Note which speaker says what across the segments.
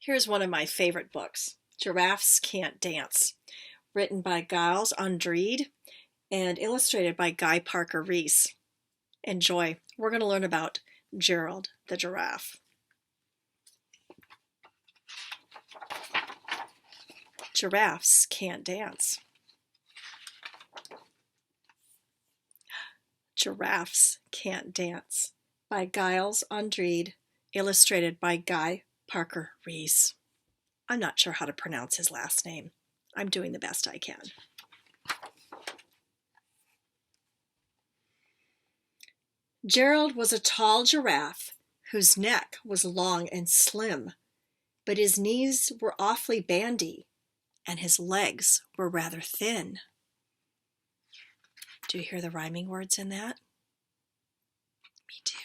Speaker 1: Here's one of my favorite books, Giraffes Can't Dance, written by Giles Andreed and illustrated by Guy Parker Reese. Enjoy. We're going to learn about Gerald the giraffe. Giraffes can't dance. Giraffes Can't Dance by Giles Andreed, illustrated by Guy Parker Reese. I'm not sure how to pronounce his last name. I'm doing the best I can. Gerald was a tall giraffe whose neck was long and slim, but his knees were awfully bandy and his legs were rather thin. Do you hear the rhyming words in that? Me too.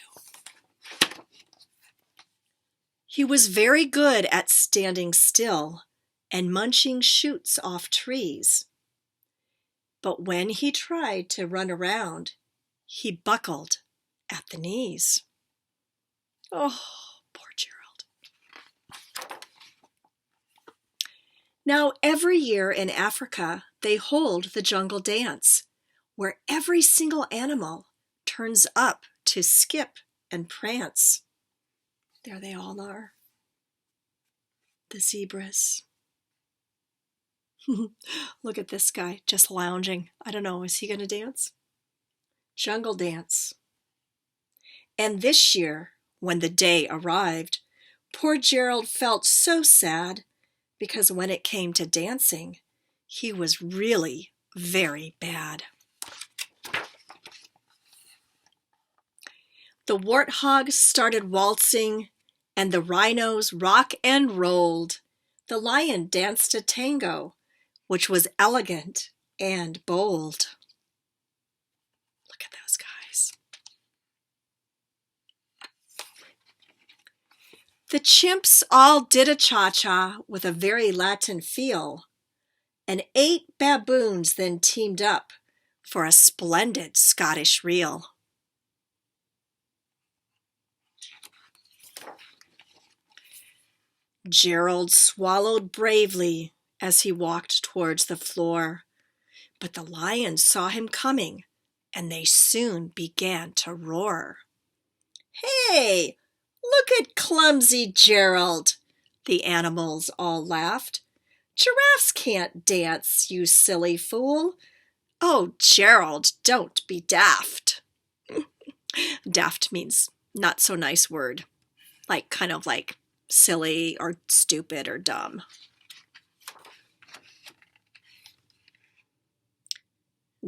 Speaker 1: He was very good at standing still and munching shoots off trees. But when he tried to run around, he buckled at the knees. Oh, poor Gerald. Now, every year in Africa, they hold the jungle dance, where every single animal turns up to skip and prance. There they all are. The zebras. Look at this guy just lounging. I don't know, is he going to dance? Jungle dance. And this year, when the day arrived, poor Gerald felt so sad because when it came to dancing, he was really very bad. The warthogs started waltzing, and the rhinos rock and rolled. The lion danced a tango, which was elegant and bold. Look at those guys. The chimps all did a cha-cha with a very Latin feel, and 8 baboons then teamed up for a splendid Scottish reel. Gerald swallowed bravely as he walked towards the floor, but the lions saw him coming, and they soon began to roar. "Hey, look at clumsy Gerald!" the animals all laughed. "Giraffes can't dance, you silly fool. Oh, Gerald, don't be daft." Daft means not so nice word, kind of like silly or stupid or dumb.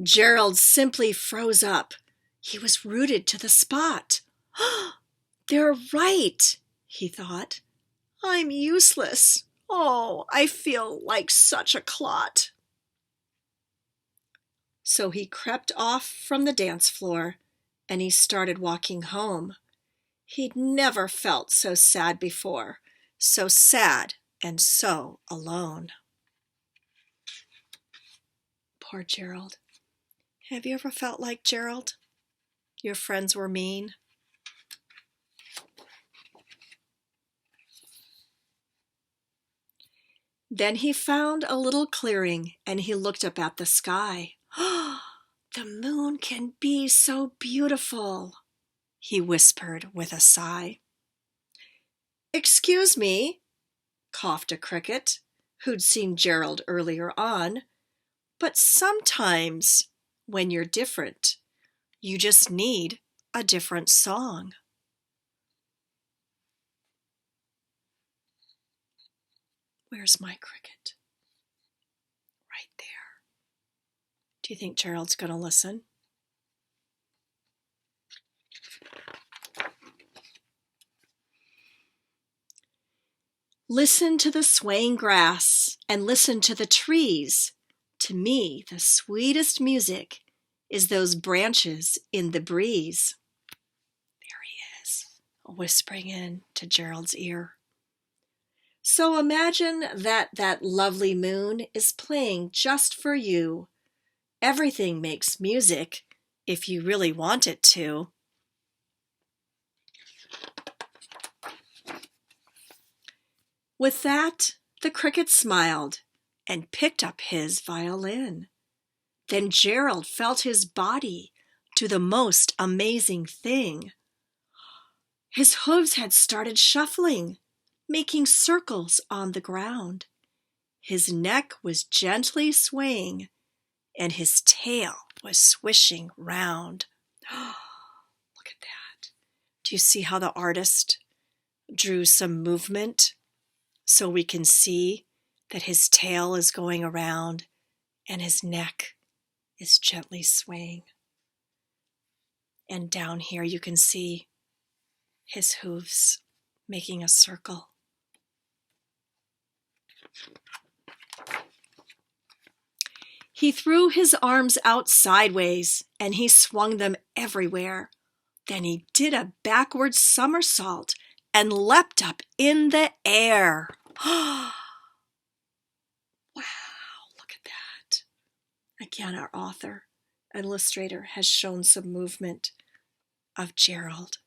Speaker 1: Gerald simply froze up. He was rooted to the spot. "They're right," he thought. "I'm useless. Oh, I feel like such a clot." So he crept off from the dance floor and he started walking home. He'd never felt so sad before, so sad and so alone. Poor Gerald. Have you ever felt like Gerald? Your friends were mean? Then he found a little clearing and he looked up at the sky. "The moon can be so beautiful," he whispered with a sigh. "Excuse me," coughed a cricket, who'd seen Gerald earlier on, "but sometimes when you're different, you just need a different song." Where's my cricket? Right there. Do you think Gerald's going to listen? "Listen to the swaying grass and listen to the trees. To me, the sweetest music is those branches in the breeze." There he is, whispering in to Gerald's ear. So imagine that lovely moon is playing just for you. Everything makes music if you really want it to. With that, the cricket smiled and picked up his violin. Then Gerald felt his body do the most amazing thing. His hooves had started shuffling, making circles on the ground. His neck was gently swaying, and his tail was swishing round. Look at that. Do you see how the artist drew some movement so we can see that his tail is going around and his neck is gently swaying? And down here you can see his hooves making a circle. He threw his arms out sideways and he swung them everywhere. Then he did a backward somersault and leapt up in the air. Wow, look at that. Again, our author, illustrator, has shown some movement of Gerald.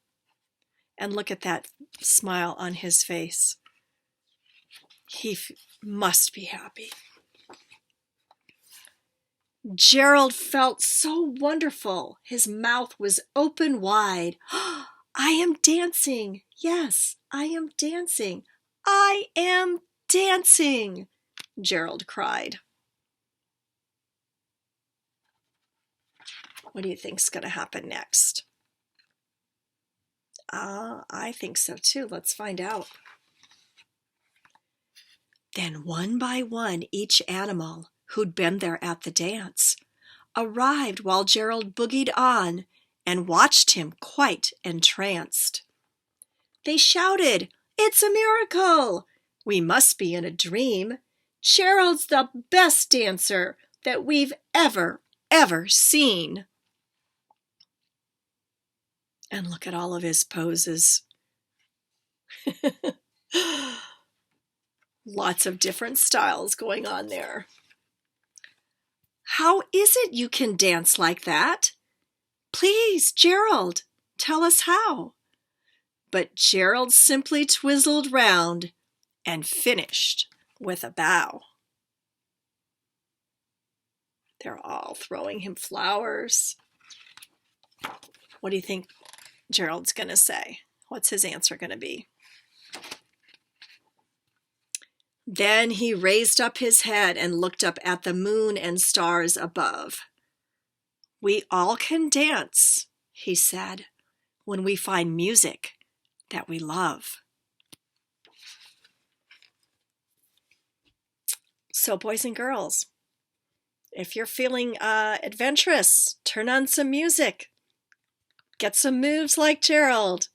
Speaker 1: And look at that smile on his face. He must be happy. Gerald felt so wonderful. His mouth was open wide. I am dancing. Yes, I am dancing. I am dancing, Gerald cried. What do you think's going to happen next? I think so too. Let's find out. Then one by one, each animal who'd been there at the dance arrived while Gerald boogied on and watched him quite entranced. They shouted, "It's a miracle! We must be in a dream. Gerald's the best dancer that we've ever seen." And look at all of his poses. Lots of different styles going on there. How is it you can dance like that? Please, Gerald, tell us how. But Gerald simply twizzled round and finished with a bow. They're all throwing him flowers. What do you think Gerald's going to say? What's his answer going to be? Then he raised up his head and looked up at the moon and stars above. "We all can dance," he said, "when we find music that we love." So, boys and girls, if you're feeling adventurous, turn on some music. Get some moves like Gerald.